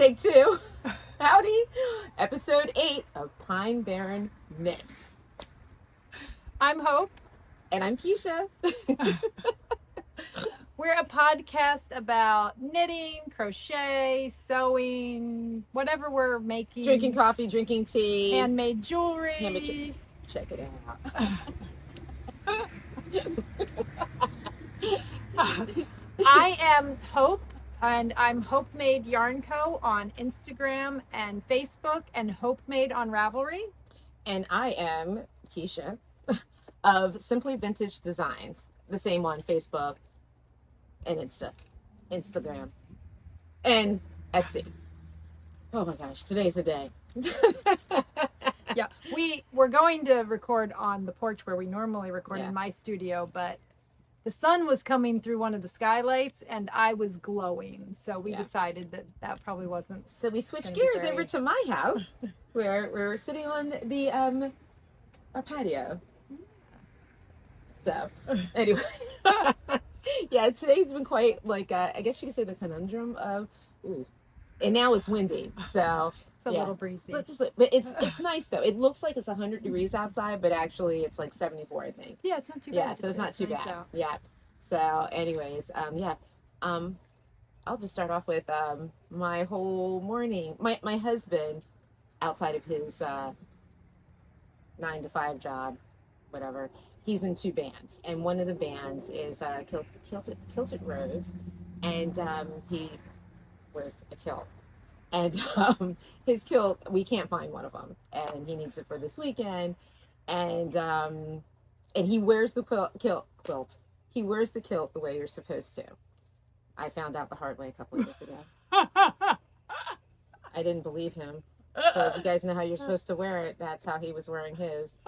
Take two. Howdy. Episode 8 of Pine Barren Knits. I'm Hope. And I'm Kiesha. We're a podcast about knitting, crochet, sewing, whatever we're making. Drinking coffee, drinking tea. Handmade jewelry. Check it out. I am Hope, and I'm Hope Made Yarn Co. on Instagram and Facebook, and Hope Made on Ravelry. And I am Kiesha of Simply Vintage Designs, the same on Facebook and Instagram and Etsy. Oh my gosh, today's the day. Yeah, we're going to record on the porch where we normally record in my studio, but the sun was coming through one of the skylights and I was glowing, so we decided that probably wasn't. So we switched gears over to my house where we're sitting on the our patio. So anyway. Yeah, today's been quite like I guess you could say the conundrum of and now it's windy, so it's a little breezy. But it's nice though. It looks like it's 100 degrees outside, but actually it's like 74, I think. Yeah, it's not too bad. Yeah, so it's not too bad. Out. Yeah. So anyways, I'll just start off with my whole morning. My husband, outside of his 9 to 5 job, whatever, he's in 2 bands, and one of the bands is Kilted Rose, and he wears a kilt, and his kilt, we can't find one of them, and he needs it for this weekend, and he wears the quilt. He wears the kilt the way you're supposed to. I found out the hard way a couple of years ago. I didn't believe him. So if you guys know how you're supposed to wear it, that's how he was wearing his.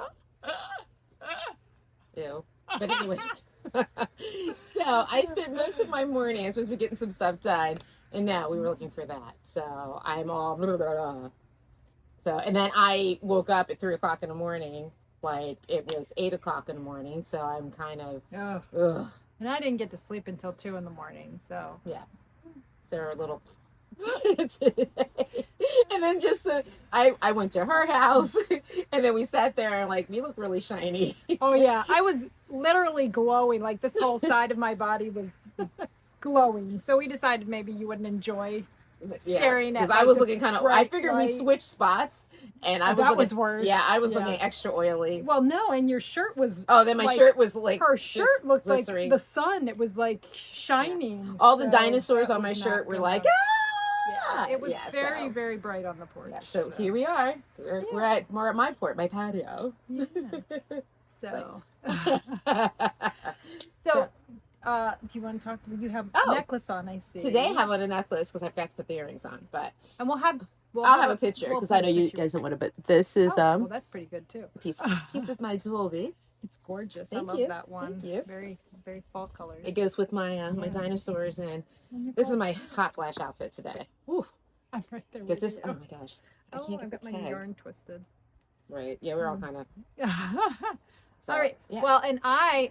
Ew. But anyways, so I spent most of my morning, I was supposed to be getting some stuff done, and now we were looking for that. So I'm all blah, blah, blah. So, and then I woke up at 3 o'clock in the morning, like it was 8 o'clock in the morning. So I'm kind of, ugh. And I didn't get to sleep until 2 in the morning. So yeah, so a little. And then just I went to her house, and then we sat there and like, we look really shiny. Oh yeah, I was literally glowing, like this whole side of my body was glowing. So we decided maybe you wouldn't enjoy staring at, because I was looking kind of, I figured we switched spots, and I was looking, was worse. Yeah, I was looking extra oily. Well, no, and your shirt was, then my shirt was like, her shirt looked glistering. Like the sun. It was like shining. Yeah. All the dinosaurs on my shirt were like, yeah, it was very, very bright on the porch. Yeah, so here we are. We're at my patio. Yeah. So, do you want to talk? You have a necklace on, I see. Today I have on a necklace because I forgot to put the earrings on, and I'll have a picture because I know you guys don't want to. But this is well, that's pretty good too. Piece of my jewelry. It's gorgeous. Thank I love you. That one. Thank you. Very, very fall colors. It goes with my my dinosaurs, and this is my hot flash outfit today. Ooh. I'm right there. Because this, oh my gosh, I can't get got the my tag. yarn twisted. Right. Yeah, we're all kind of. All right. Yeah. Well, and I'm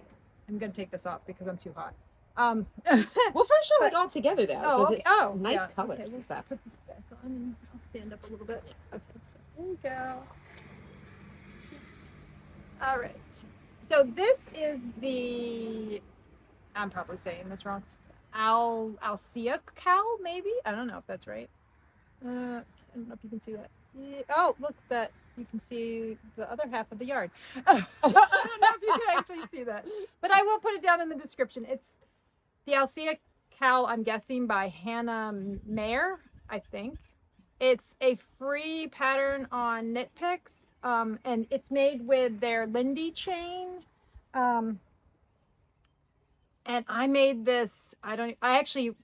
gonna take this off because I'm too hot. Well, first show it all together though. Okay. It's nice colors okay, and stuff. Put this back on and I'll stand up a little bit. Okay. So there we go. All right. So this is I'm probably saying this wrong. Alcea cowl, maybe? I don't know if that's right. I don't know if you can see that. Oh, look, you can see the other half of the yard. I don't know if you can actually see that, but I will put it down in the description. It's the Alcea cowl, I'm guessing, by Hannah Maier, I think. It's a free pattern on Knitpicks, and it's made with their Lindy Chain. And I made this, I actually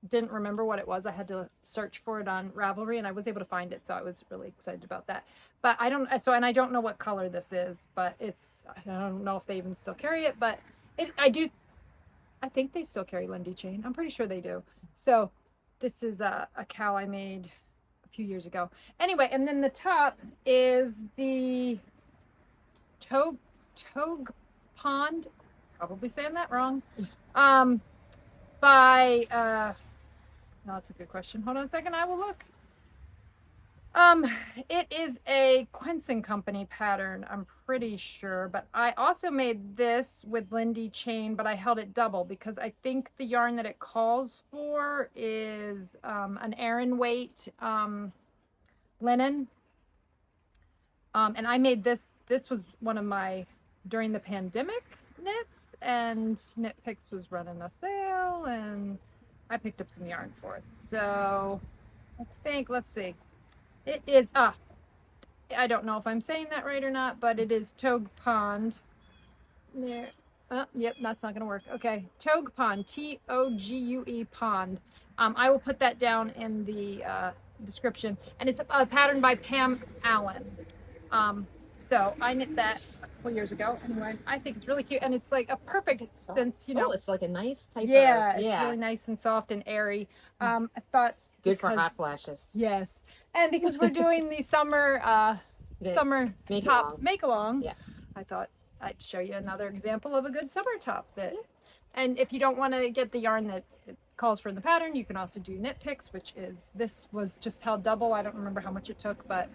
didn't remember what it was. I had to search for it on Ravelry, and I was able to find it, so I was really excited about that. But I don't know what color this is, but I don't know if they even still carry it, but I think they still carry Lindy Chain. I'm pretty sure they do. So this is a cowl I made a few years ago. Anyway, and then the top is the Togue Pond, probably saying that wrong, by no, that's a good question. Hold on a second, I will look. Um, it is a Quinson Company pattern, I'm pretty sure, but I also made this with Lindy Chain, but I held it double because I think the yarn that it calls for is an Aran weight linen. And I made this was one of my during the pandemic knits, and Knitpicks was running a sale and I picked up some yarn for it. So I think, let's see. It is I don't know if I'm saying that right or not, but it is Togue Pond. There. Oh, yep, that's not going to work. Okay. Togue Pond, Togue Pond. I will put that down in the description. And it's a pattern by Pam Allen. So I knit that a couple years ago. Anyway, I think it's really cute. And it's like a perfect, since, you know. Oh, it's like a nice type yeah, of. it's really nice and soft and airy. I thought. Good for hot flashes. Yes. And because we're doing the summer make along. Yeah. I thought I'd show you another example of a good summer top that, and if you don't want to get the yarn that it calls for in the pattern, you can also do Knitpicks, which is, this was just held double. I don't remember how much it took, but,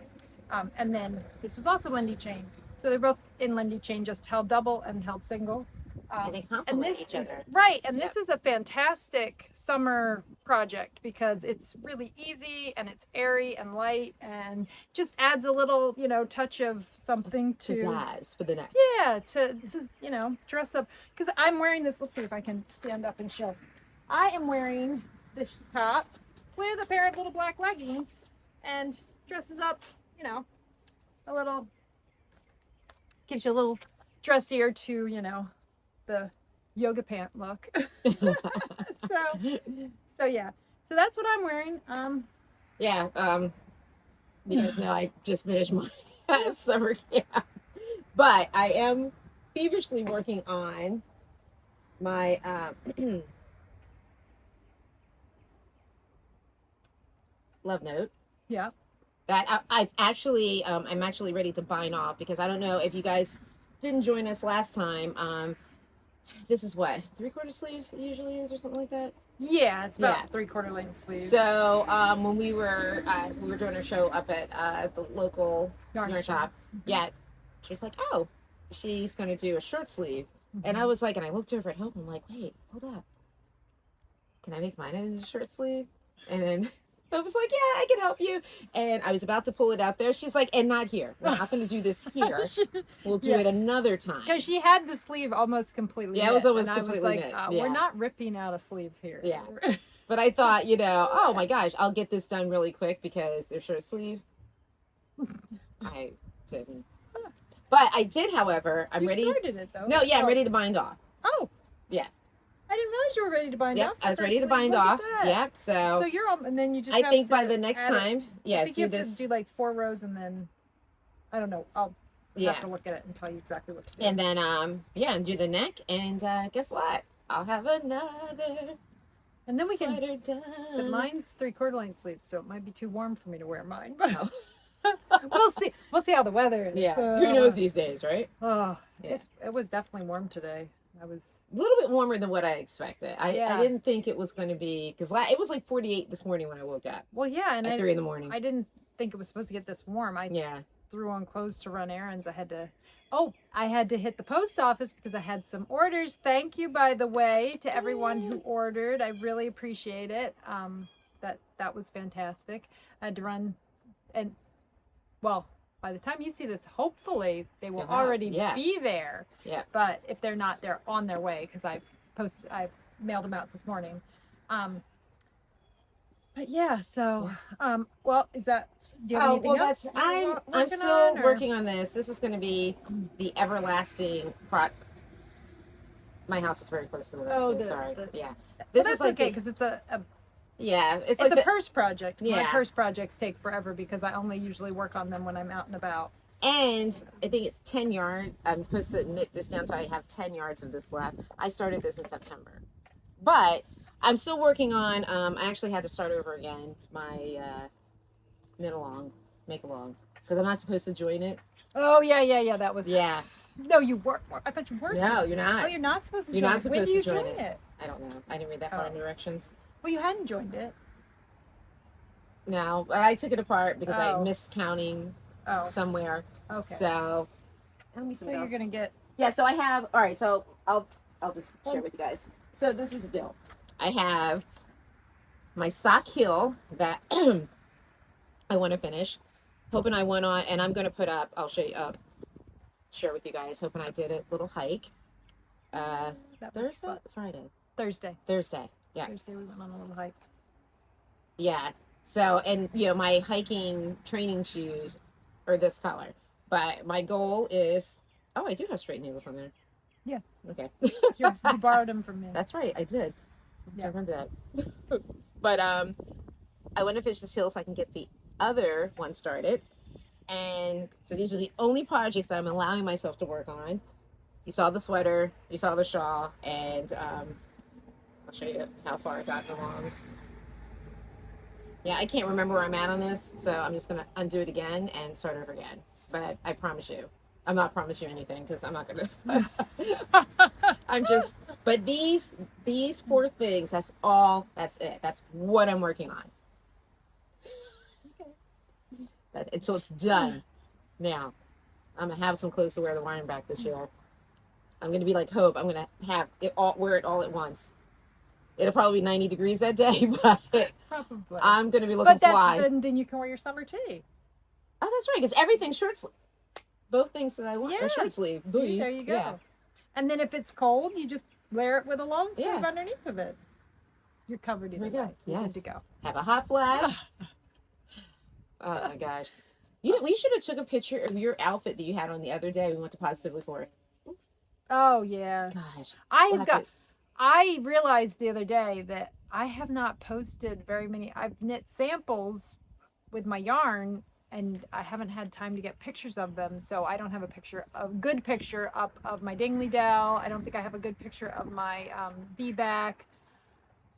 and then this was also Lindy Chain. So they're both in Lindy Chain, just held double and held single. And they complement each other. Right, and this is a fantastic summer project because it's really easy and it's airy and light and just adds a little, you know, touch of something to pizzazz for the neck. Yeah, to you know, dress up. Because I'm wearing this. Let's see if I can stand up and show. I am wearing this top with a pair of little black leggings and dresses up, you know, a little, gives you a little dressier to, you know, the yoga pant look. so yeah, so that's what I'm wearing. Yeah, you guys know I just finished my summer camp, but I am feverishly working on my love note. Yeah, that I've actually I'm actually ready to bind off, because I don't know if you guys didn't join us last time. This is what 3/4 sleeves usually is, or something like that. Yeah, it's about 3/4 length sleeves. So when we were doing our show up at the local yarn shop, she's like, oh, she's gonna do a short sleeve, and I was like, and I looked over at Hope, I'm like, wait, hold up, can I make mine in a short sleeve? And then I was like, yeah, I can help you. And I was about to pull it out there. She's like, and not here. We're not going to do this here. We'll do it another time. Because she had the sleeve almost completely knit. It was almost and completely knit. We're not ripping out a sleeve here. Yeah. But I thought, you know, oh my gosh, I'll get this done really quick because they're short sleeve. I didn't. But I did, however. I'm ready. You started it, though. No, I'm ready to bind off. Oh. Yeah. I didn't realize you were ready to bind off. I was ready to bind off. Yep. So you're all, and then you just. I think by the next time, I think you have to do like 4 rows, and then, I don't know. I'll have to look at it and tell you exactly what to do. And then and do the neck, and guess what? I'll have another. And then we can. Done. So mine's 3/4 length sleeves, so it might be too warm for me to wear mine. We'll see. We'll see how the weather is. Yeah. Who knows these days, right? Oh, it was definitely warm today. I was a little bit warmer than what I expected. I didn't think it was going to be, because it was like 48 this morning when I woke up. Well, yeah, and at 3 in the morning. I didn't think it was supposed to get this warm. I threw on clothes to run errands. I had to hit the post office because I had some orders. Thank you, by the way, to everyone who ordered. I really appreciate it. That was fantastic. I had to run, and well, by the time you see this, hopefully they will already be there. Yeah. But if they're not, they're on their way, because I mailed them out this morning. But yeah, so well, is that? Do you have anything else? I'm still working on this. This is going to be the everlasting My house is very close to the road. Sorry. This is like okay, because it's a it's like a purse project. My purse projects take forever because I only usually work on them when I'm out and about. And I think it's 10 yards. I'm supposed to knit this down so I have 10 yards of this left. I started this in September, but I'm still working on. I actually had to start over again my knit along, make along, because I'm not supposed to join it. Oh yeah. That was No, you were. I thought you were. No, you're not. Oh, you're not supposed to. You're not supposed to join it. I don't know. I didn't read that far in directions. Well, you hadn't joined it. now. I took it apart because I Oh. missed counting Oh, somewhere. okay. So let me see So what you're else. gonna get. Yeah, so I have, all right, so I'll just share with you guys. So this is the deal. I have my sock heel that I want to finish. Hope and I went on, and I'm going to put up, I'll show you up, share with you guys. Hope and I did a little hike. That was Thursday? fun. Friday. Thursday. Thursday. Yeah. Thursday we went on a little hike. Yeah. So, and you know, my hiking training shoes are this color. But my goal is, oh, I do have straight needles on there. Yeah. Okay. You borrowed them from me. That's right. I did. Yeah. I remember that. But I want to finish this heel so I can get the other one started. And so these are the only projects I'm allowing myself to work on. You saw the sweater, you saw the shawl, and I'll show you how far I've gotten along. Yeah, I can't remember where I'm at on this, so I'm just going to undo it again and start over again. But I promise you, I'm not promising you anything because I'm not going to. I'm just, but these 4 things, that's it. That's what I'm working on. Okay. Until it's done. Now, I'm going to have some clothes to wear the wine back this year. I'm going to be like Hope. I'm going to have it all, wear it all at once. It'll probably be 90 degrees that day, but Probably. I'm going to be looking fly. Then you can wear your summer tee. Oh, that's right, because everything's short sleeve. Both things that I want are short sleeve. See, there you go. Yeah. And then if it's cold, you just layer it with a long sleeve underneath of it. You're covered either way. You're good to go. Have a hot flash. Oh my gosh. You know, we should have took a picture of your outfit that you had on the other day. We went to Positively for it. Oh yeah. Gosh. I realized the other day that I have not posted very many. I've knit samples with my yarn and I haven't had time to get pictures of them. So I don't have a good picture up of my Dingley Dell. I don't think I have a good picture of my V-back.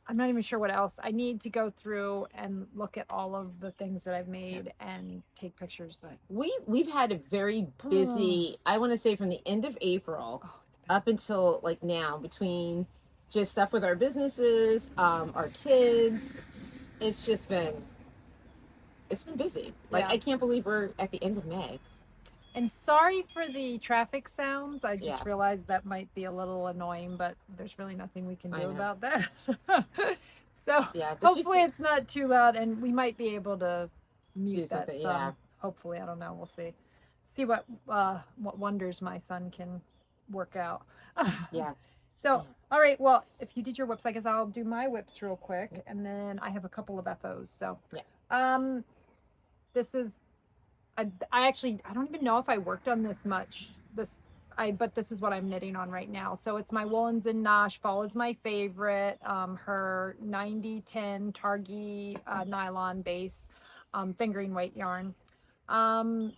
I'm not even sure what else. I need to go through and look at all of the things that I've made and take pictures. But we've had a very busy, I want to say from the end of April up until like now, between just stuff with our businesses, our kids. It's been busy. Like I can't believe we're at the end of May. And sorry for the traffic sounds. I just realized that might be a little annoying, but there's really nothing we can do about that. So hopefully it's not too loud, and we might be able to mute that some. Yeah. Hopefully, I don't know. We'll see. See what wonders my son can work out. Yeah. So, all right. Well, if you did your whips, I guess I'll do my whips real quick, and then I have a couple of FOs. So, this is. I don't even know if I worked on this much. But this is what I'm knitting on right now. So it's my Woolens and Nosh. Fall is my favorite. Her 90-10 Targhee nylon base, fingering weight yarn. And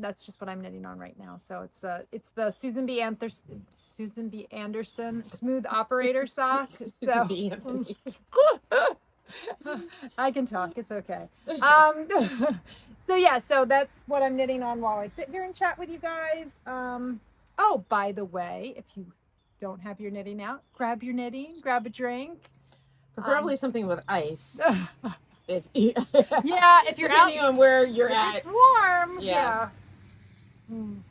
that's just what I'm knitting on right now. So it's the Susan B. Anderson Smooth Operator sock. So I can talk. It's okay. So yeah, so that's what I'm knitting on while I sit here and chat with you guys. Oh, by the way, if you don't have your knitting out, grab your knitting, grab a drink. Preferably something with ice. If you're depending on where you're at. It's warm. Yeah.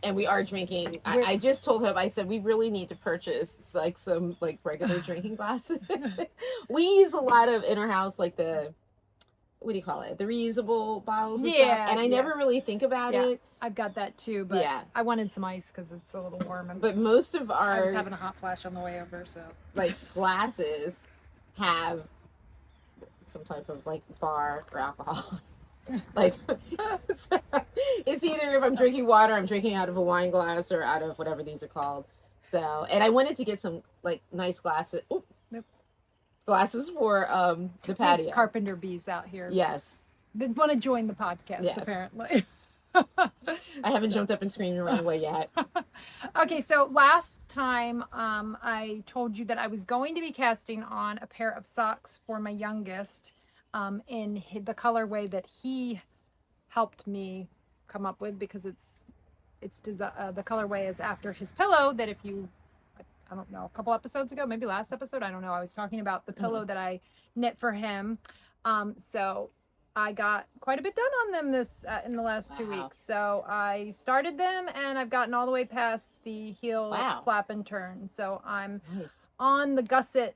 And we are drinking. I just told him, I said, we really need to purchase like some like regular drinking glasses. We use a lot of in our house, like the, what do you call it? The reusable bottles and stuff. And I never really think about it. I've got that too, but I wanted some ice because it's a little warm. But most of I was having a hot flash on the way over, so. Like glasses have some type of like bar or alcohol. Like it's either if I'm drinking water, I'm drinking out of a wine glass or out of whatever these are called. So, and I wanted to get some like nice glasses. Ooh, glasses for the patio. Carpenter bees out here. Yes. They want to join the podcast, apparently. I haven't jumped up and screamed and run away yet. Okay, so last time I told you that I was going to be casting on a pair of socks for my youngest in the colorway that he helped me come up with, because the colorway is after his pillow that if you, I don't know, a couple episodes ago, maybe last episode, I don't know, I was talking about the pillow that I knit for him. So I got quite a bit done on them this in the last 2 Wow. weeks. So I started them and I've gotten all the way past the heel Wow. flap and turn. So I'm Nice. on the gusset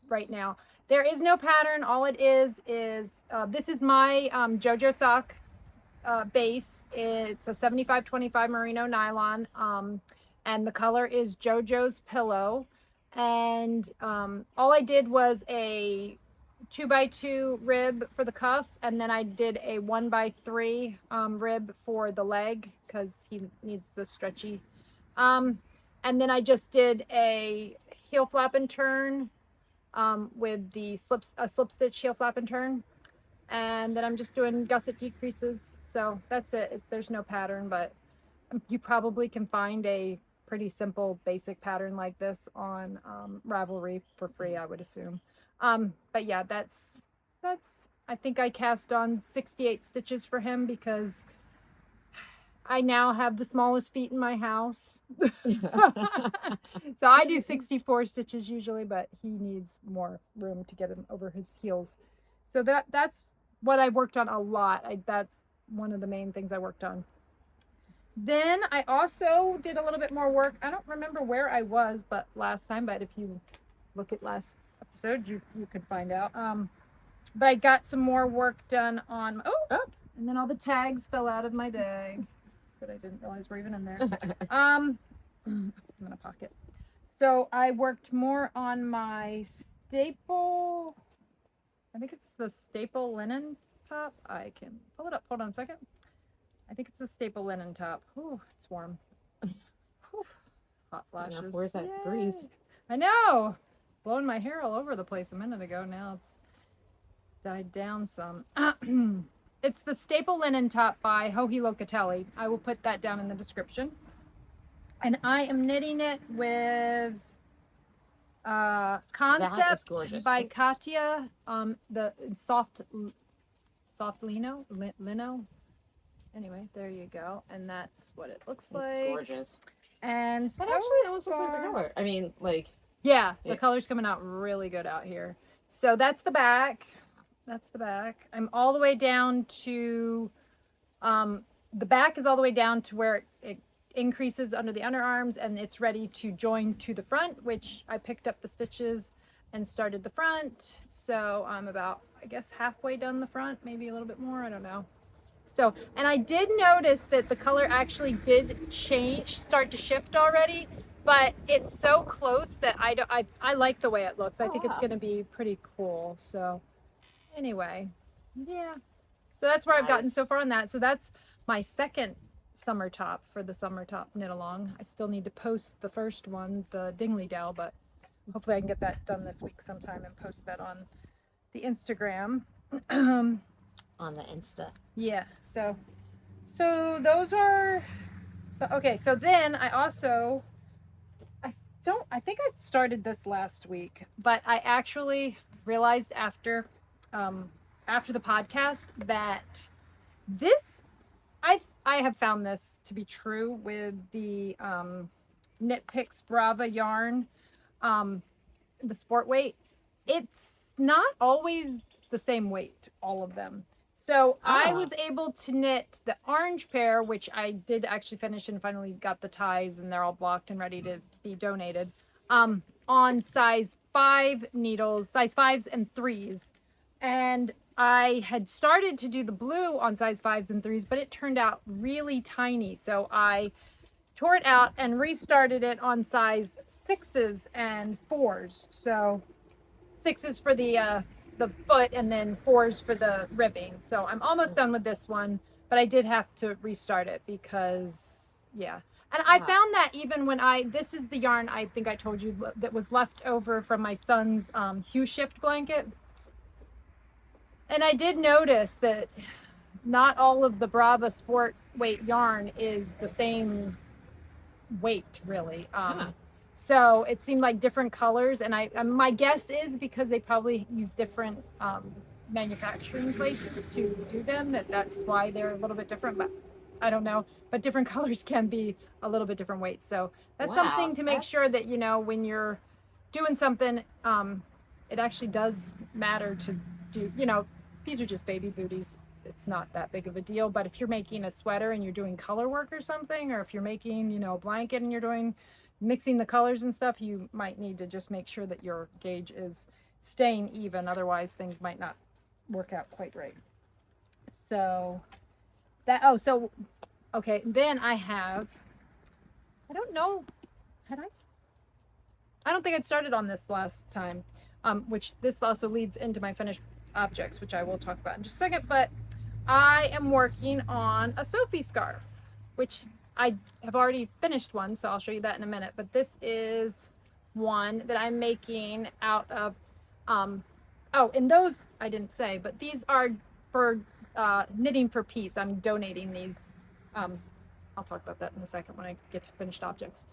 right now. There is no pattern. All it is this is my JoJo sock base. It's a 75/25 merino nylon, and the color is JoJo's Pillow. And all I did was a 2x2 rib for the cuff, and then I did a 1x3 rib for the leg because he needs the stretchy. And then I just did a heel flap and turn with the slip stitch heel flap and turn. And then I'm just doing gusset decreases. So that's it. There's no pattern, but you probably can find a pretty simple basic pattern like this on Ravelry for free, I would assume. But yeah, that's I think I cast on 68 stitches for him because I now have the smallest feet in my house. So I do 64 stitches usually, but he needs more room to get him over his heels. So that's what I worked on a lot. That's one of the main things I worked on. Then I also did a little bit more work. I don't remember where I was, but last time, but if you look at last episode, you could find out. But I got some more work done on, and then all the tags fell out of my bag that I didn't realize were even in there. I'm gonna pocket. So I worked more on my staple, I think it's the staple linen top. I can pull it up. Hold on a second. I think it's the staple linen top. Ooh, it's warm. Whew. Hot flashes. Where's that Yay. breeze? I know. Blowing my hair all over the place a minute ago. Now it's died down some. It's the staple linen top by Locatelli. I will put that down in the description. And I am knitting it with Concept by Katia. The soft lino. Anyway, there you go, and that's what it looks like. It's gorgeous. And But so actually, it almost looks like the color. I mean, like. Yeah, the color's coming out really good out here. So that's the back. That's the back. I'm all the way down to, the back is all the way down to where it increases under the underarms, and it's ready to join to the front, which I picked up the stitches and started the front. So I'm about, I guess, halfway done the front, maybe a little bit more, I don't know. So, and I did notice that the color actually did start to shift already, but it's so close that I like the way it looks. I think it's going to be pretty cool. So anyway, yeah. So that's where I've gotten so far on that. So that's my second summer top for the summer top knit along. I still need to post the first one, the Dingley Dell, but hopefully I can get that done this week sometime and post that on the Instagram. On the Insta. Yeah. So those are, okay. So then I also, I think I started this last week, but I actually realized after the podcast that I have found this to be true with the Knitpicks Brava yarn, the sport weight. It's not always the same weight, all of them. So I was able to knit the orange pair, which I did actually finish and finally got the ties, and they're all blocked and ready to be donated, on size 5 needles, size 5s and 3s. And I had started to do the blue on size 5s and 3s, but it turned out really tiny. So I tore it out and restarted it on size 6s and 4s. So 6s for the foot and then 4s for the ribbing. So I'm almost done with this one, but I did have to restart it because, yeah. And I found that even when this is the yarn I think I told you that was left over from my son's hue shift blanket. And I did notice that not all of the Brava sport weight yarn is the same weight, really. So it seemed like different colors, and my guess is because they probably use different manufacturing places to do them, that's why they're a little bit different, but I don't know. But different colors can be a little bit different weights. So that's something to make sure that, when you're doing something, it actually does matter to do, these are just baby booties. it's not that big of a deal. But if you're making a sweater and you're doing color work or something, or if you're making, you know, a blanket and you're doing mixing the colors and stuff, you might need to just make sure that your gauge is staying even. Otherwise, things might not work out quite right. So that, oh, so, okay. Then I have, I don't know, I don't think I'd started on this last time, which this also leads into my finished objects, which I will talk about in just a second. But I am working on a Sophie scarf, which I have already finished one, so I'll show you that in a minute. But this is one that I'm making out of, oh, and those I didn't say, but these are for Knitting for Peace. I'm donating these. I'll talk about that in a second when I get to finished objects.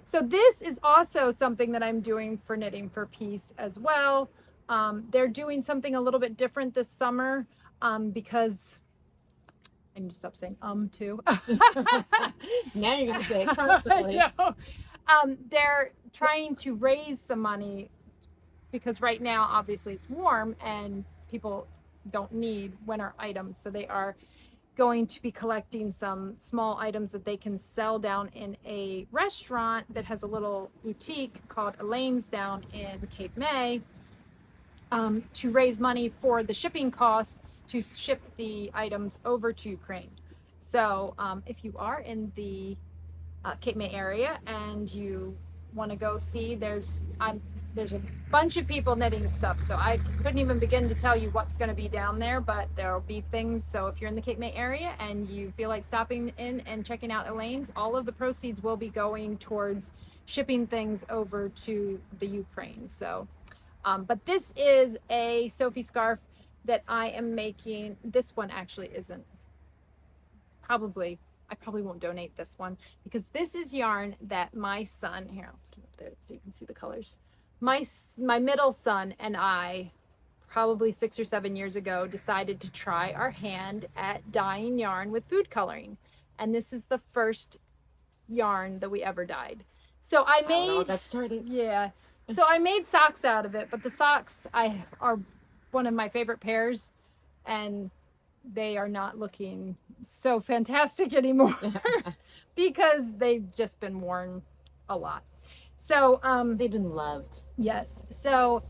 So this is also something that I'm doing for Knitting for Peace as well. They're doing something a little bit different this summer because I need to stop saying too. Now you're gonna say it constantly. No. They're trying to raise some money because right now obviously it's warm and people don't need winter items, so they are going to be collecting some small items that they can sell down in a restaurant that has a little boutique called Elaine's down in Cape May, to raise money for the shipping costs to ship the items over to Ukraine. So if you are in the Cape May area and you want to go see, there's a bunch of people knitting stuff, so I couldn't even begin to tell you what's going to be down there, but there'll be things. So if you're in the Cape May area and you feel like stopping in and checking out Elaine's, all of the proceeds will be going towards shipping things over to the Ukraine. So but this is a Sophie scarf that I am making. This one actually isn't. I probably won't donate this one because this is yarn that my son, here, I'll put it up there so you can see the colors. My middle son and I, probably 6 or 7 years ago, decided to try our hand at dyeing yarn with food coloring. And this is the first yarn that we ever dyed. So I made, how that started. Yeah. So I made socks out of it, but the socks are one of my favorite pairs, and they are not looking so fantastic anymore because they've just been worn a lot. So they've been loved. Yes. So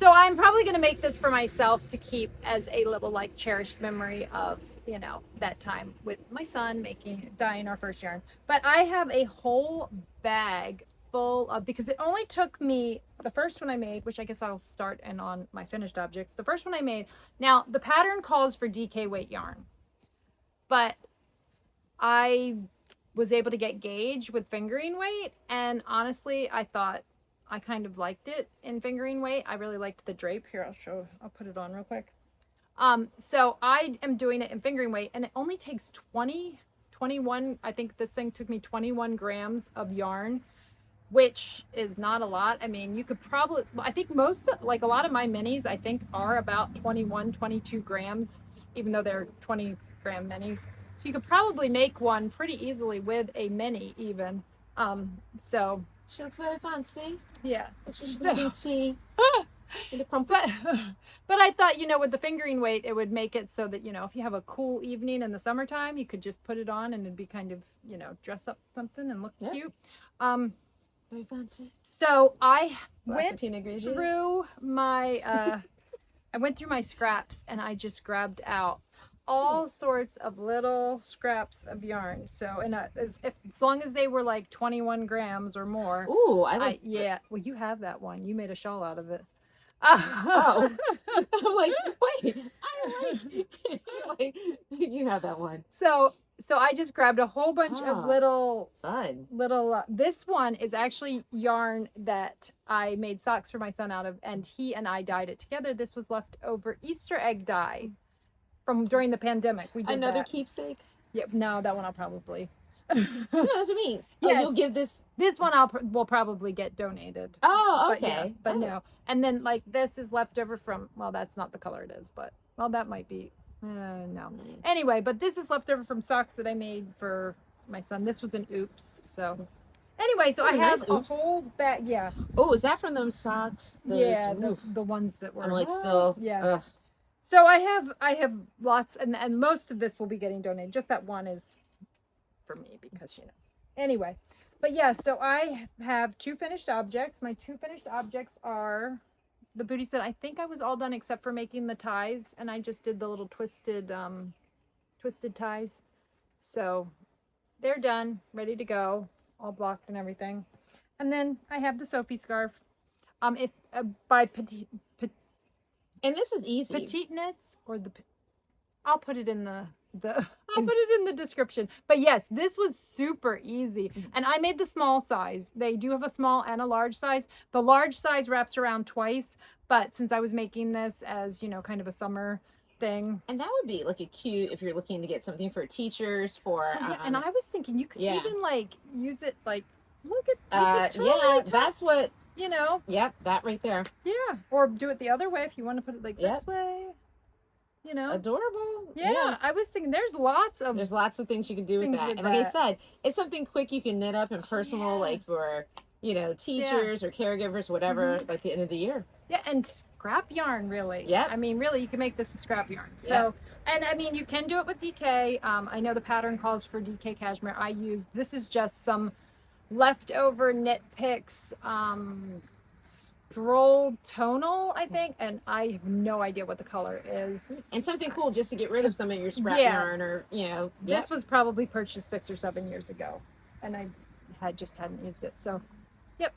I'm probably going to make this for myself to keep as a little like cherished memory of, you know, that time with my son dyeing our first yarn. But I have a whole bag full of, because it only took me, the first one I made, which I guess I'll start and on my finished objects, the first one I made, now the pattern calls for DK weight yarn, but I was able to get gauge with fingering weight, and honestly I thought I kind of liked it in fingering weight. I really liked the drape. Here, I'll put it on real quick. So I am doing it in fingering weight, and it only takes 21, I think this thing took me 21 grams of yarn, which is not a lot. I mean, you could probably, I think most, like a lot of my minis, I think are about 21, 22 grams, even though they're 20 gram minis. So you could probably make one pretty easily with a mini even. So She looks very fancy. yeah. She's drinking tea. But I thought, you know, with the fingering weight, it would make it so that, you know, if you have a cool evening in the summertime, you could just put it on and it'd be kind of, you know, dress up something and look cute. Very fancy. So I went through my I went through my scraps and I just grabbed out all sorts of little scraps of yarn. So, and as long as they were like 21 grams or more. Ooh, I like. Yeah. Well, you have that one. You made a shawl out of it. Oh, I'm like, wait, I like you have that one. So I just grabbed a whole bunch of little, this one is actually yarn that I made socks for my son out of, and he and I dyed it together. This was leftover Easter egg dye from during the pandemic. We did another that. keepsake. Yep. No, that one I'll probably. No, that's what I mean. Yes. Oh, you'll give this one will probably get donated. Oh, okay. But no. And then like this is leftover from, well, that's not the color it is, but well, that might be. No. Anyway, but this is leftover from socks that I made for my son. This was an oops. So anyway, so I have a whole bag. Yeah. Oh, is that from them socks? Yeah, the ones that were. I'm like still. Yeah. Ugh. So I have lots, and most of this will be getting donated. Just that one is for me because Anyway, but yeah, so I have 2 finished objects. My 2 finished objects are the booties that I think I was all done except for making the ties, and I just did the little twisted ties. So they're done, ready to go, all blocked and everything. And then I have the Sophie scarf. If by And this is easy. Petite Knits or I'll put it in the I'll put it in the description. But yes, this was super easy. And I made the small size. They do have a small and a large size. The large size wraps around twice, but since I was making this as, kind of a summer thing. And that would be like a cute if you're looking to get something for teachers for and I was thinking you could even like use it like look at that's what Yep, that right there. Yeah. Or do it the other way if you want to put it like this way. Adorable. Yeah, I was thinking there's lots of things you can do with that. And like I said, it's something quick you can knit up and personal, like for teachers or caregivers, whatever, like the end of the year. Yeah, and scrap yarn, really. Yeah. I mean, really, you can make this with scrap yarn. So, and I mean, you can do it with DK. I know the pattern calls for DK cashmere. This is just some leftover Knitpicks stroll tonal, I think, and I have no idea what the color is. And something cool just to get rid of some of your scrap yarn, or This was probably purchased 6 or 7 years ago, and I hadn't used it. So, yep.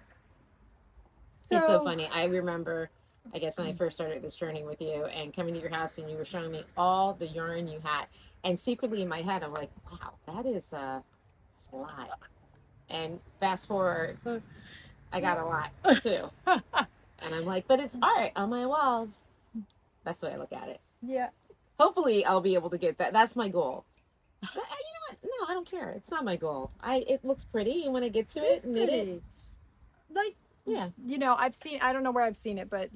It's so funny. I remember, I guess when I first started this journey with you and coming to your house and you were showing me all the yarn you had, and secretly in my head I'm like, wow, that's a lot. And fast forward, I got a lot too. And I'm like, but it's art on my walls. That's the way I look at it. Yeah. Hopefully I'll be able to get that. That's my goal. You know what? No, I don't care. It's not my goal. It looks pretty, and when I get to it, knit it. Like, I don't know where I've seen it, but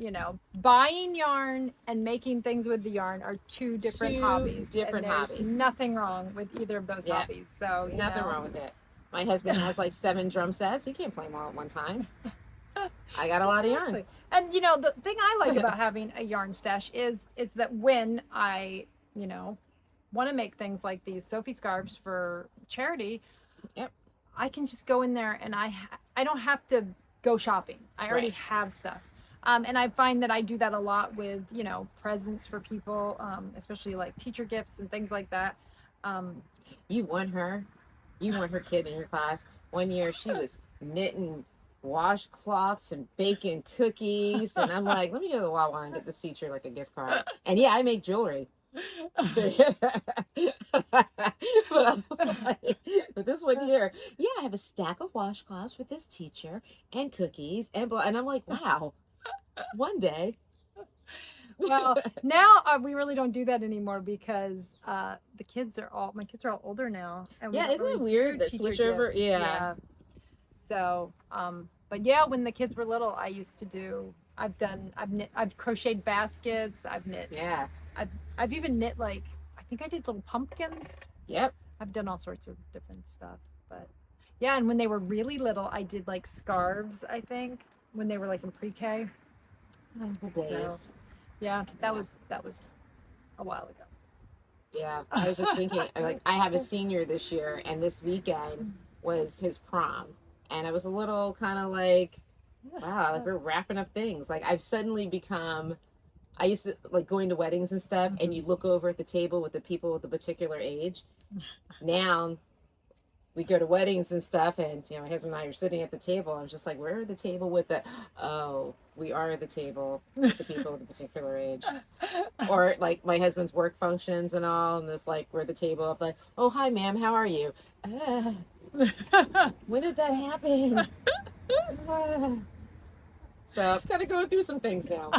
buying yarn and making things with the yarn are two different hobbies. There's nothing wrong with either of those hobbies. So nothing wrong with it. My husband has like 7 drum sets. He can't play them all at one time. I got a lot of yarn. And the thing I like about having a yarn stash is that when I, want to make things like these Sophie scarves for charity, I can just go in there and I don't have to go shopping. I already have stuff. And I find that I do that a lot with, presents for people, especially like teacher gifts and things like that. You want her kid in your class. One year she was knitting washcloths and baking cookies, and I'm like, let me go to the Wawa and get this teacher like a gift card. And I make jewelry. but this one year, I have a stack of washcloths with this teacher and cookies and I'm like, wow, one day. Well, now we really don't do that anymore because my kids are all older now. And isn't it weird that switch over? Yeah. So, but when the kids were little, I used to do. I've crocheted baskets. I've knit. Yeah. I've even knit I think I did little pumpkins. Yep. I've done all sorts of different stuff, but and when they were really little, I did like scarves. I think when they were like in pre-K. Oh, the days. So, that was a while ago. Yeah, I was just thinking, I have a senior this year, and this weekend was his prom, and I was a little kind of like, wow, we're wrapping up things. I've suddenly become. I used to like going to weddings and stuff, and you look over at the table with the people with a particular age. Now, we go to weddings and stuff, and my husband and I are sitting at the table. I'm just like, we're the table with we are the table with the people with a particular age. Or like my husband's work functions and all, and there's we're the table of like, oh hi ma'am, how are you? When did that happen? So I'm kind of going through some things now.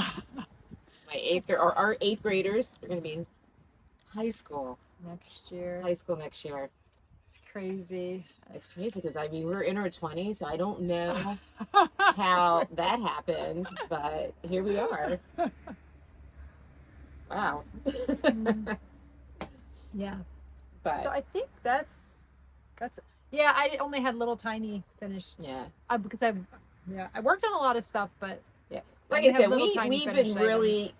Our 8th graders are going to be in high school next year. It's crazy. It's crazy because we're in our 20s, so I don't know how that happened, but here we are. Wow. Yeah. But so I think that's I only had little tiny finished. Yeah. Because I worked on a lot of stuff, but like I said, we've been really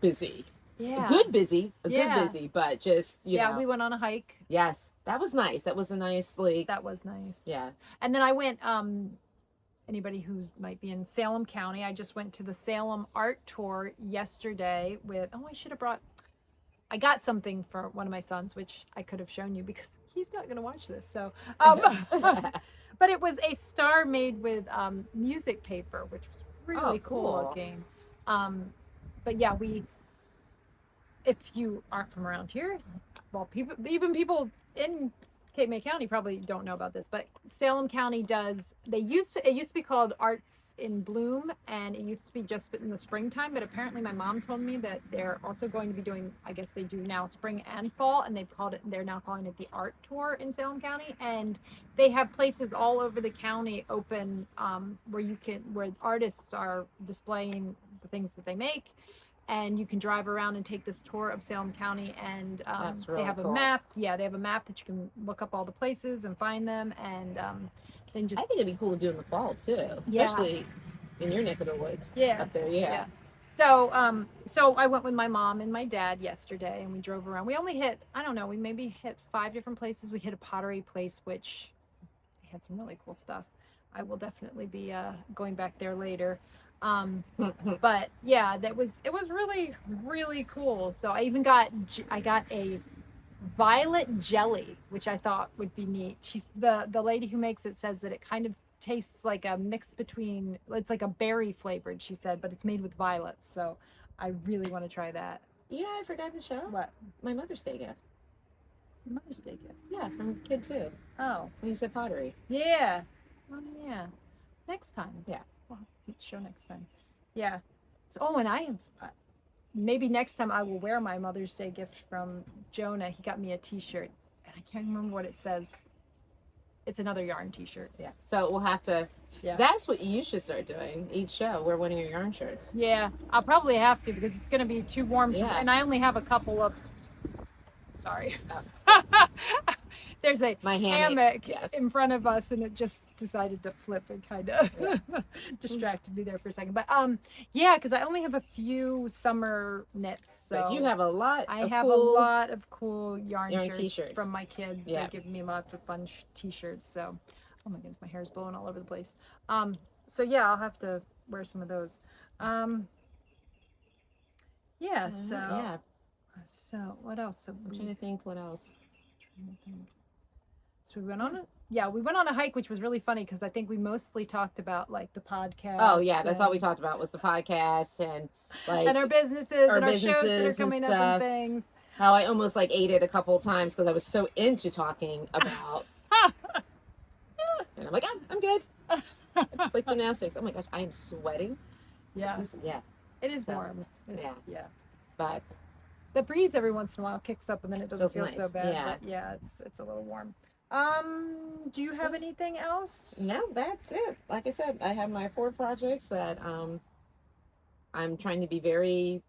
busy. Yeah. Good busy, Yeah. good busy, but just, you know. we went on a hike. Yes, that was nice. That was a nice, like. That was nice. Yeah. And then I went, anybody who might be in Salem County, I just went to the Salem Art Tour yesterday with, I got something for one of my sons, which I could have shown you because he's not going to watch this. So, but it was a star made with music paper, which was really cool looking. But yeah, if you aren't from around here, well, people in Cape May County probably don't know about this, but Salem County it used to be called Arts in Bloom, and it used to be just in the springtime, but apparently my mom told me that they're also going to be doing, I guess they do now, spring and fall, and they're now calling it the Art Tour in Salem County, and they have places all over the county open where artists are displaying the things that they make. And you can drive around and take this tour of Salem County, and really they have cool. a map. Yeah, they have a map that you can look up all the places and find them, and then just. I think it'd be cool to do in the fall too, especially in your neck of the woods. Yeah, up there. Yeah. So I went with my mom and my dad yesterday, and we drove around. We only hit, we maybe hit 5 different places. We hit a pottery place, which had some really cool stuff. I will definitely be going back there later. But yeah, it was really, really cool. So I even got a violet jelly, which I thought would be neat. She's the lady who makes it says that it kind of tastes like a mix between, it's like a berry flavored, she said, but it's made with violets. So I really want to try that. You know, I forgot to show What? My Mother's Day gift. Mother's Day gift. Yeah, from Kid 2. Oh, When you said pottery. yeah. Oh yeah. Next time. Yeah. Well, show next time. Yeah. So, and I have, maybe next time I will wear my Mother's Day gift from Jonah. He got me a t-shirt, and I can't remember what it says. It's another yarn t-shirt. Yeah. So we'll have to, that's what you should start doing each show. Wear one of your yarn shirts. Yeah. I'll probably have to because it's going to be too warm. And I only have a couple of, sorry. Oh. There's a hammock in front of us, and it just decided to flip and kind of distracted me there for a second. But because I only have a few summer knits. So but you have a lot. I have a lot of cool yarn shirts t-shirts from my kids. Yeah. They give me lots of fun t-shirts. So, oh my goodness, my hair's blowing all over the place. So yeah, I'll have to wear some of those. So what else? I'm trying to think. What else? So we went on a hike, which was really funny because I think we mostly talked about like the podcast. Oh yeah, that's all we talked about was the podcast and like and our businesses and our shows that are coming up and things. How I almost like ate it a couple of times because I was so into talking about. And I'm like, I'm good. It's like gymnastics. Oh my gosh, I am sweating. Yeah. Yeah. It is warm. Yeah. But the breeze every once in a while kicks up and then it doesn't feel nice. So bad. Yeah. But yeah, it's a little warm. Do you have anything else? No, that's it. Like I said, I have my 4 projects that I'm trying to be very,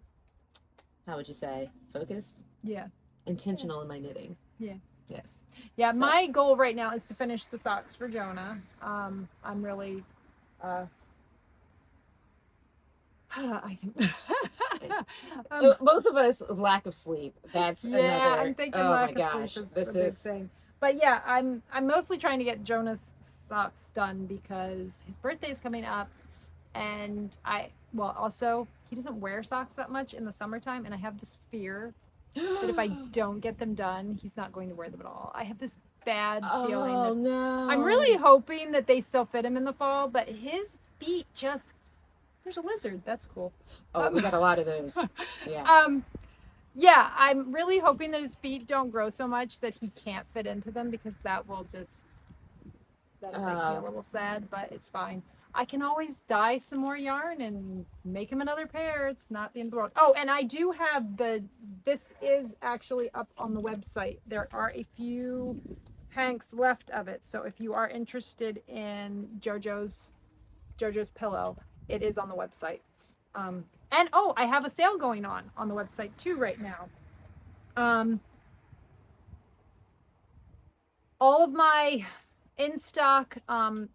how would you say, focused? Yeah. Intentional in my knitting. Yeah. Yes. Yeah, so my goal right now is to finish the socks for Jonah. I'm really both of us lack of sleep. That's another. I'm thinking oh lack my of gosh, sleep is this the big thing. But yeah, I'm mostly trying to get Jonah's socks done because his birthday is coming up, and also he doesn't wear socks that much in the summertime, and I have this fear that if I don't get them done, he's not going to wear them at all. I have this bad feeling. Oh no! I'm really hoping that they still fit him in the fall, but his feet just. There's a lizard. That's cool. Oh, we got a lot of those. Yeah. Yeah, I'm really hoping that his feet don't grow so much that he can't fit into them because that'll make me a little sad, but it's fine. I can always dye some more yarn and make him another pair. It's not the end of the world. Oh, and I do have this is actually up on the website. There are a few hanks left of it. So if you are interested in JoJo's pillow, it is on the website. And I have a sale going on the website too right now. All of my in stock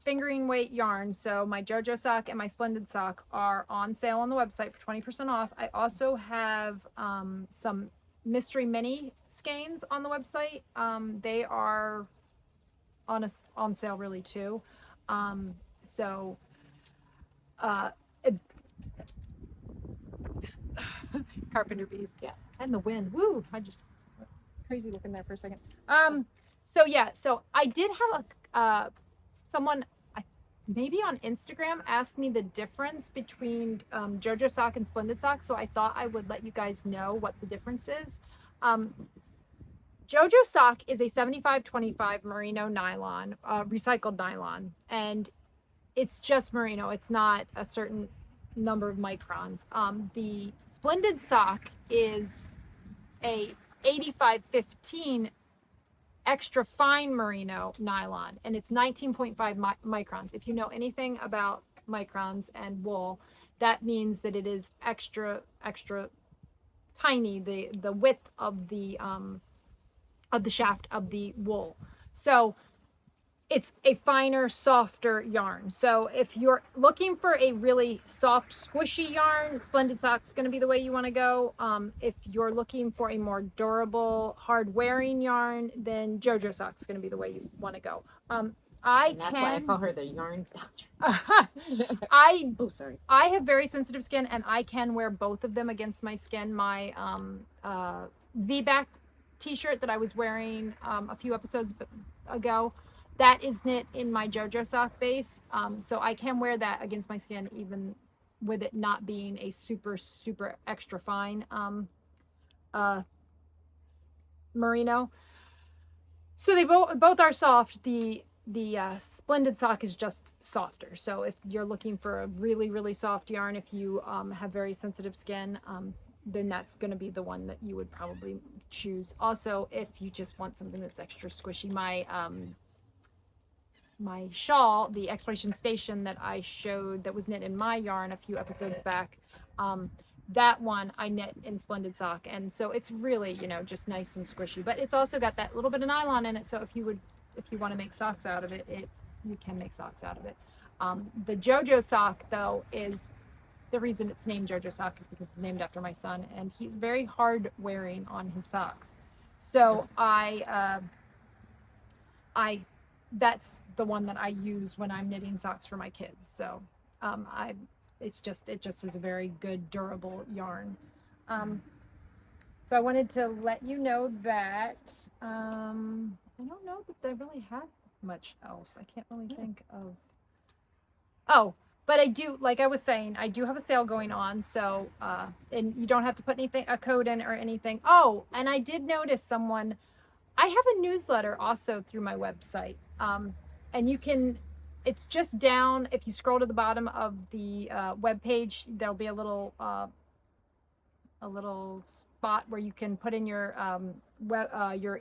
fingering weight yarn. So my JoJo sock and my Splendid sock are on sale on the website for 20% off. I also have some mystery mini skeins on the website. They are on sale really too. So carpenter bees, Yeah. and the wind. Woo! I just crazy looking there for a second. So yeah, so I did have a someone maybe on Instagram asked me the difference between JoJo sock and Splendid sock. So I thought I would let you guys know what the difference is. JoJo sock is a 75/25 merino nylon, recycled nylon, and it's just merino. It's not a certain number of microns. The Splendid sock is a 85/15 extra fine merino nylon, and it's 19.5 microns. If you know anything about microns and wool, that means that it is extra tiny, the width of the shaft of the wool. So it's a finer, softer yarn. So if you're looking for a really soft, squishy yarn, Splendid sock's going to be the way you want to go. If you're looking for a more durable, hard-wearing yarn, then JoJo sock's going to be the way you want to go. And that's why I call her the yarn doctor. I have very sensitive skin, and I can wear both of them against my skin. My V-back t-shirt that I was wearing a few episodes ago, that is knit in my JoJo sock base. So I can wear that against my skin even with it not being a super extra fine merino. So they both are soft. The Splendid sock is just softer. So if you're looking for a really soft yarn, if you have very sensitive skin, then that's going to be the one that you would probably choose. Also, if you just want something that's extra squishy, my shawl, the Exploration Station that I showed that was knit in my yarn a few episodes back, that one I knit in Splendid sock, and so it's really, just nice and squishy, but it's also got that little bit of nylon in it, so if you want to make socks out of it, you can make socks out of it. The JoJo sock, though, is the reason it's named JoJo sock is because it's named after my son, and he's very hard wearing on his socks. So that's the one that I use when I'm knitting socks for my kids. So it just is a very good durable yarn. So I wanted to let you know that. I don't know that I really have much else. I can't really think of. Oh, but I do, like I was saying, I do have a sale going on. So, and you don't have to put a code in or anything. Oh, and I did notice I have a newsletter also through my website. And it's just down, if you scroll to the bottom of the web page, there'll be a little spot where you can put in your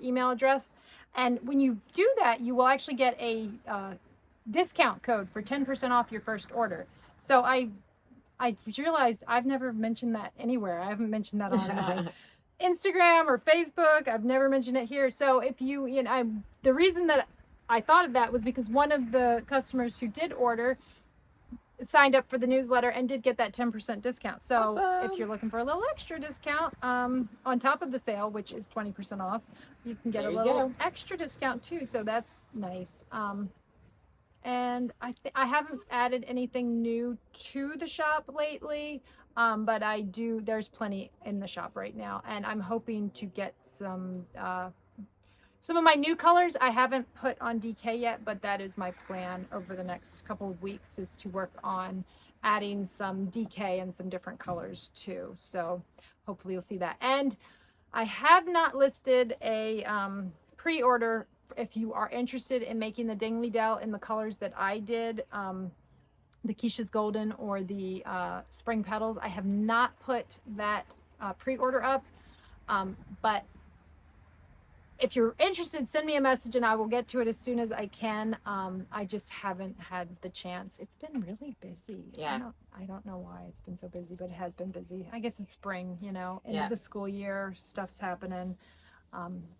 email address. And when you do that, you will actually get a discount code for 10% off your first order. So I realized I've never mentioned that anywhere. I haven't mentioned that on my Instagram or Facebook. I've never mentioned it here. So if the reason that I thought of that was because one of the customers who did order signed up for the newsletter and did get that 10% discount. So awesome. If you're looking for a little extra discount on top of the sale, which is 20% off, you can get a little extra discount too. So that's nice. And I haven't added anything new to the shop lately, but there's plenty in the shop right now, and I'm hoping to get some of my new colors I haven't put on DK yet, but that is my plan over the next couple of weeks, is to work on adding some DK and some different colors too. So hopefully you'll see that. And I have not listed a pre-order if you are interested in making the Dingley Dell in the colors that I did, the Kiesha's Golden or the Spring Petals. I have not put that pre-order up, but if you're interested, send me a message and I will get to it as soon as I can. I just haven't had the chance. It's been really busy. Yeah. I don't know why it's been so busy, but it has been busy. I guess it's spring, end of the school year, stuff's happening.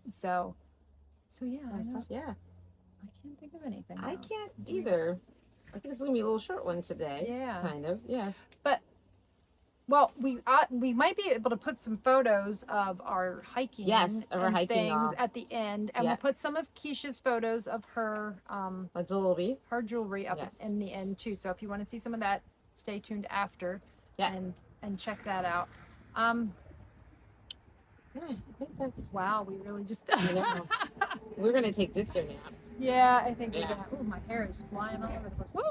So yeah. Yeah. I can't think of anything. I else. can't either. I think it's gonna be a little short one today. Yeah. Kind of. Yeah. But well, we might be able to put some photos of our hiking. Yes, of our and hiking things all. at the end, and we'll put some of Kiesha's photos of her her jewelry up in the end too. So if you want to see some of that, stay tuned after. And check that out. Yeah, I think that's. Wow, we really just. We're gonna take disco naps. Yeah, I think we're gonna. Oh, my hair is flying all over the place. Woo!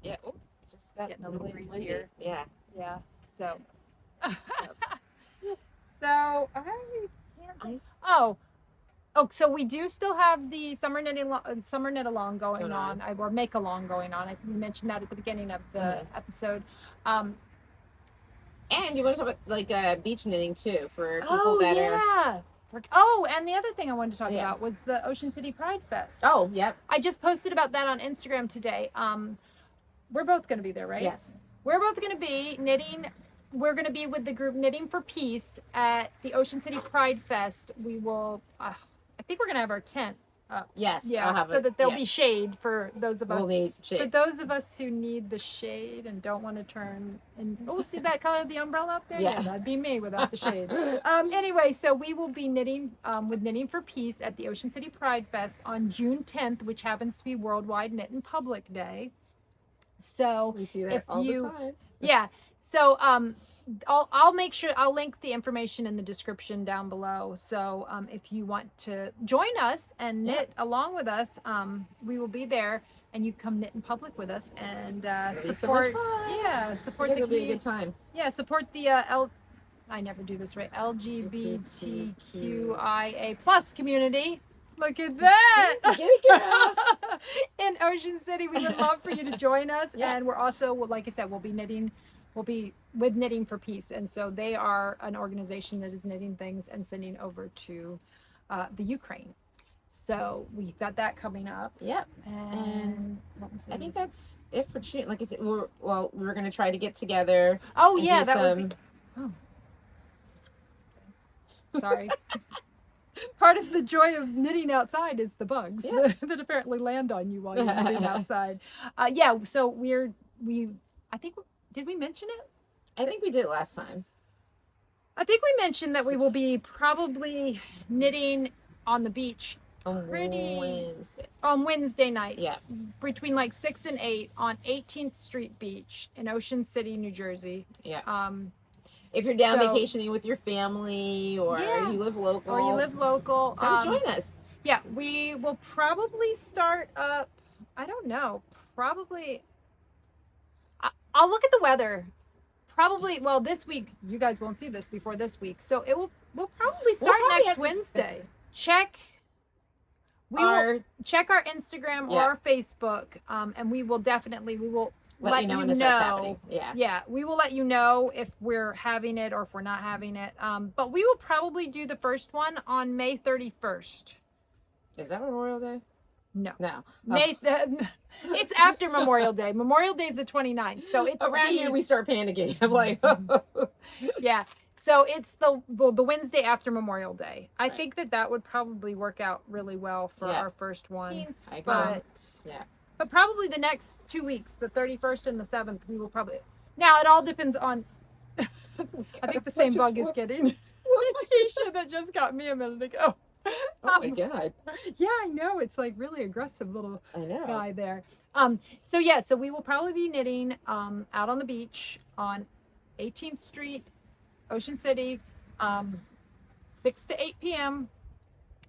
Yeah. Oh, just getting a little breezier. Yeah. Yeah. So. So so we do still have the summer knit along going on, or make along going on. I think we mentioned that at the beginning of the episode. And you want to talk about like beach knitting too for people that are. Oh, and the other thing I wanted to talk about was the Ocean City Pride Fest. Oh, yep. I just posted about that on Instagram today. We're both going to be there, right? Yes. We're both going to be knitting. We're going to be with the group Knitting for Peace at the Ocean City Pride Fest. We will, I think we're going to have our tent up. Yes. Yeah, so that there'll be shade for those of us. We'll need shade. For those of us who need the shade and don't want to turn and see that color of the umbrella up there? Yeah, that'd be me without the shade. Anyway, so we will be knitting with Knitting for Peace at the Ocean City Pride Fest on June 10th, which happens to be Worldwide Knit in Public Day. So we do that all the time. Yeah. So I'll make sure I'll link the information in the description down below. So if you want to join us and knit along with us, we will be there, and you come knit in public with us and support. Support the. It'll be a good time. Yeah, support the I never do this right. LGBTQIA plus community. Look at that! Get it, girl. In Ocean City, we would love for you to join us. And we're also, like I said, we'll be with Knitting for Peace. And so they are an organization that is knitting things and sending over to the Ukraine. So we got that coming up. Yep. And I think that's it for June. Like I said, we're going to try to get together. Oh, yeah. That was... Oh. Sorry. Part of the joy of knitting outside is the bugs that apparently land on you while you're knitting outside. So I think, did we mention it? I think we did last time. I think we mentioned that we will be probably knitting on the beach on Wednesday nights. Between like 6 and 8 on 18th Street Beach in Ocean City, New Jersey. Yeah. If you're down vacationing with your family or you live local. Come join us. Yeah, we will probably start up, I don't know, probably, I'll look at the weather. Probably, well, this week, you guys won't see this before this week. So we'll probably start next Wednesday. Check our Instagram or our Facebook, and we will let you know when it starts happening. Yeah, we will let you know if we're having it or if we're not having it. But we will probably do the first one on May 31st. Is that Memorial Day? No. It's after Memorial Day. Memorial Day is the 29th. So it's around here we start panicking. I'm like, yeah. So it's the Wednesday after Memorial Day. I think that would probably work out really well for our first one. But probably the next 2 weeks, the 31st and the 7th, we will probably. Now it all depends on. I think the same bug is getting Kiesha that just got me a minute ago. Oh my God. Yeah, I know. It's like really aggressive little guy there. So we will probably be knitting out on the beach on 18th Street, Ocean City, 6 to 8 p.m.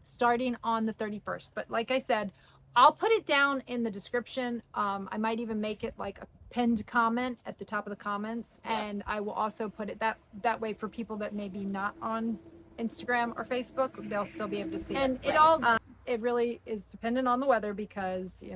starting on the 31st. But like I said, I'll put it down in the description. I might even make it like a pinned comment at the top of the comments, and I will also put it that way for people that may be not on Instagram or Facebook, they'll still be able to see it. And it really is dependent on the weather because, I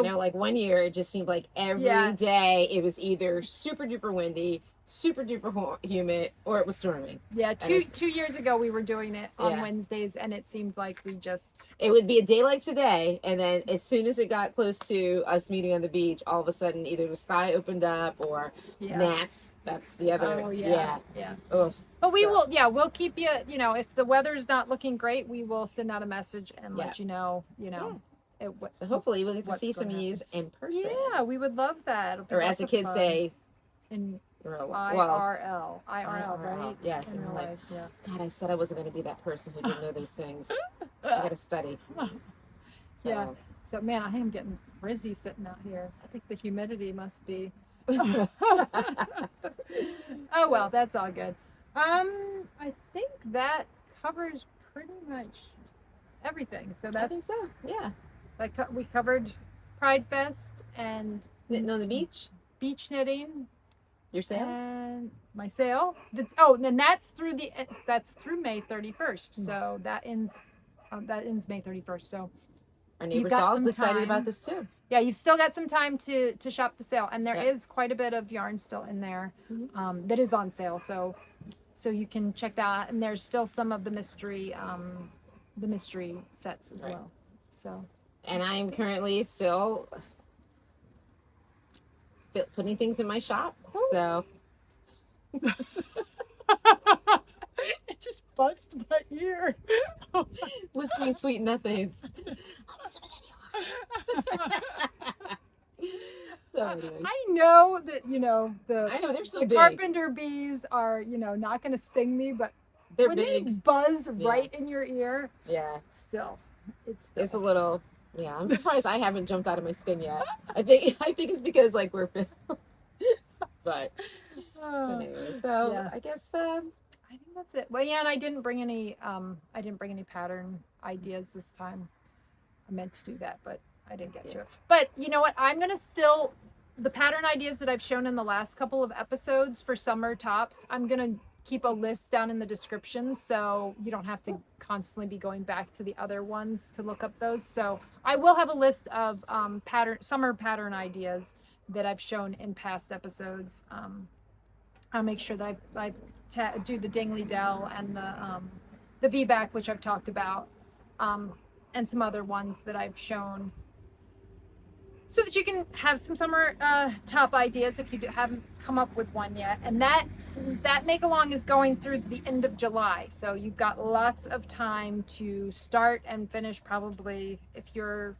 know like one year it just seemed like every day it was either super duper windy, super duper humid or it was storming. Yeah, two years ago we were doing it on Yeah. Wednesdays, and it seemed like we just It would be a day like today, and then as soon as it got close to us meeting on the beach, all of a sudden either the sky opened up or gnats. That's the other. Oh yeah. Oof. But we will, we'll keep you. You know, if the weather's not looking great, we will send out a message and let you know. You know. So hopefully we'll get to see some of you in person. Yeah, we would love that. Or as the kids say, in IRL, right? Yes. In real life, yeah. God, I said I wasn't going to be that person who didn't know those things. I got to study. So. Yeah. So man, I am getting frizzy sitting out here. I think the humidity must be. Oh well, that's all good. I think that covers pretty much everything. So that's. I think so. Yeah. We covered Pride Fest and knitting on the beach. Beach knitting. Your sale? And my sale. And that's through May 31st. So that ends May 31st. So our neighbor dog's excited about this too. Yeah, you've still got some time to shop the sale, and there is quite a bit of yarn still in there that is on sale. So you can check that out. And there's still some of the mystery sets as well. So. And I am currently still putting things in my shop. So it just buzzed my ear. Whispering sweet nothings. So anyways. I know that they're so the big. carpenter bees are not going to sting me, but they're when big. They buzz right in your ear. Yeah. It's a little. Yeah, I'm surprised I haven't jumped out of my skin yet. I think it's because like we're, but anyway. So I guess I think that's it. Well, yeah, and I didn't bring any pattern ideas this time. I meant to do that, but I didn't get to it. But you know what? I'm gonna the pattern ideas that I've shown in the last couple of episodes for summer tops. I'm gonna keep a list down in the description so you don't have to constantly be going back to the other ones to look up those. So I will have a list of summer pattern ideas that I've shown in past episodes. I'll make sure that I do the Dingley Dell and the V-back, which I've talked about, and some other ones that I've shown, so that you can have some summer top ideas if you haven't come up with one yet. And that make along is going through the end of July, so you've got lots of time to start and finish. Probably if you're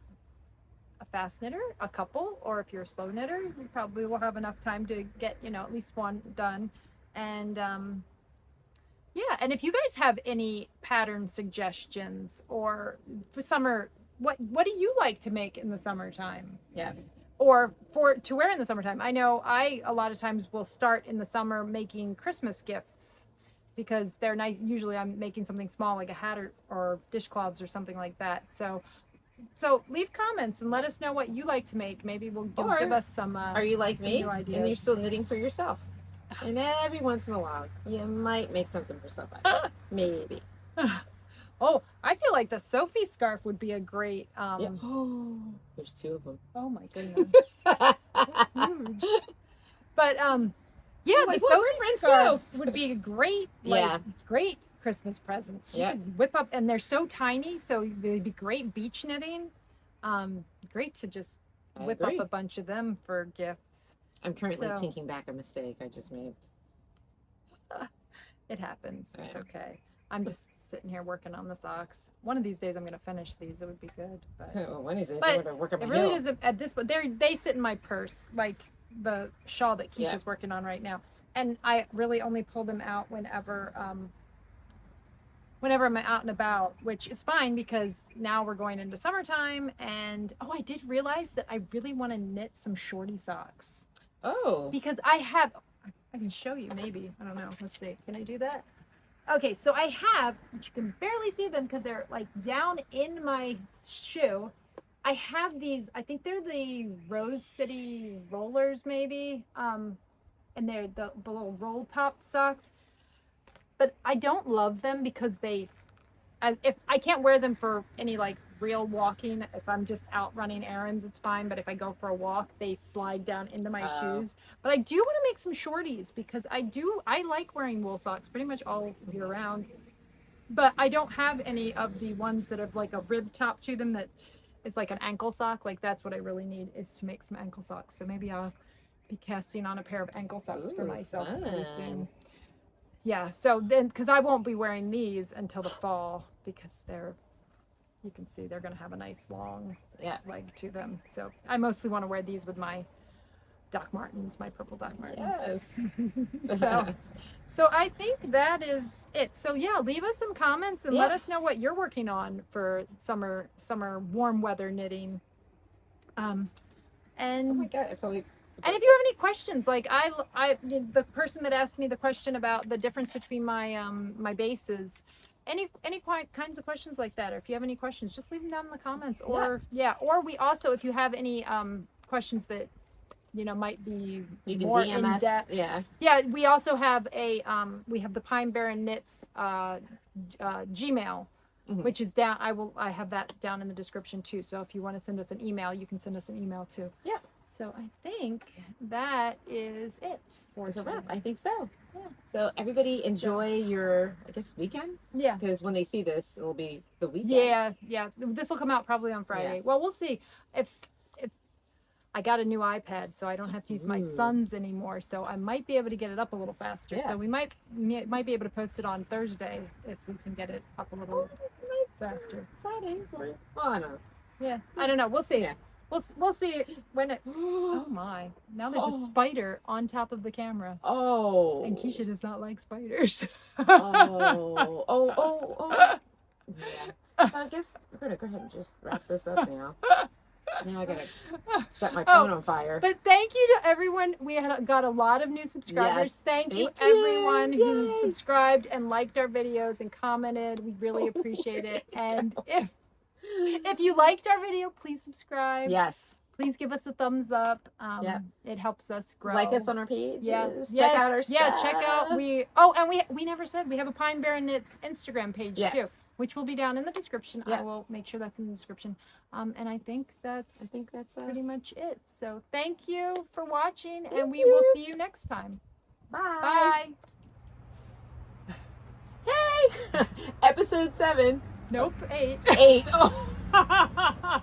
a fast knitter, a couple, or if you're a slow knitter, you probably will have enough time to get at least one done. And and if you guys have any pattern suggestions or for summer, what do you like to make in the summertime? Yeah. Or to wear in the summertime? I know I a lot of times will start in the summer making Christmas gifts because they're nice. Usually I'm making something small like a hat or dishcloths or something like that. So leave comments and let us know what you like to make. Maybe you'll give us some. Are you like me and you're still knitting for yourself? And every once in a while, you might make something for somebody. Maybe. Oh, I feel like the Sophie scarf would be a great. Oh, there's two of them. Oh my goodness, huge. But the Sophie scarves would be a great, great Christmas presents. You could whip up, and they're so tiny, so they'd be great beach knitting. Great to just whip up a bunch of them for gifts. I'm currently taking back a mistake I just made. It happens. It's okay. I'm just sitting here working on the socks. One of these days I'm going to finish these. It would be good. But one of these days I'm going to work up it really doesn't at this, but they sit in my purse, like the shawl that Kiesha's working on right now. And I really only pull them out whenever I'm out and about, which is fine because now we're going into summertime. And I did realize that I really want to knit some shorty socks. Oh. Because I can show you maybe. I don't know. Let's see. Can I do that? Okay, so I have, but you can barely see them because they're like down in my shoe. I have these, I think they're the Rose City Rollers maybe. And they're the little roll top socks. But I don't love them because if I can't wear them for any like real walking. If I'm just out running errands, it's fine. But if I go for a walk, they slide down into my shoes. But I do want to make some shorties because I like wearing wool socks pretty much all year round. But I don't have any of the ones that have like a rib top to them that is like an ankle sock. Like that's what I really need is to make some ankle socks. So maybe I'll be casting on a pair of ankle socks for myself pretty soon. Yeah, so then because I won't be wearing these until the fall because you can see they're going to have a nice long leg to them. So I mostly want to wear these with my Doc Martens, my purple Doc Martens. Yes. So I think that is it. So yeah, leave us some comments and let us know what you're working on for summer warm weather knitting. And oh my God, I feel like. And if you have any questions, like the person that asked me the question about the difference between my my bases, any kinds of questions like that, or if you have any questions, just leave them down in the comments. Or or we also, if you have any questions that might be you can more DM in us. depth. Yeah, we also have we have the Pine Barren Knits Gmail. Mm-hmm. Which is down. I have that down in the description too. So if you want to send us an email, you can send us an email too. Yeah. So I think that is it for a wrap. today. I think so. Yeah. So everybody enjoy your, I guess, weekend. Yeah. Because when they see this, it'll be the weekend. Yeah. This will come out probably on Friday. Yeah. Well, we'll see. If I got a new iPad, so I don't have to use my son's anymore. So I might be able to get it up a little faster. Yeah. So we might be able to post it on Thursday if we can get it up a little faster. Friday for it. Well, I don't know. Yeah. I don't know. We'll see. Yeah. We'll see when it. Oh my! Now there's a spider on top of the camera. Oh. And Kiesha does not like spiders. Oh. Yeah. I guess we're gonna go ahead and just wrap this up now. Now I gotta set my phone on fire. But thank you to everyone. We got a lot of new subscribers. Yes. Thank you everyone who subscribed and liked our videos and commented. We really appreciate it. And if you liked our video, please subscribe. Yes. Please give us a thumbs up. It helps us grow. Like us on our page. Yes. Check out our stuff. Yeah, check out and we never said we have a Pine Barren Knits Instagram page too, which will be down in the description. I will make sure that's in the description. And I think that's pretty much it. So thank you for watching, and we will see you next time. Bye. Hey! Episode 7. Nope, 8. 8. Oh.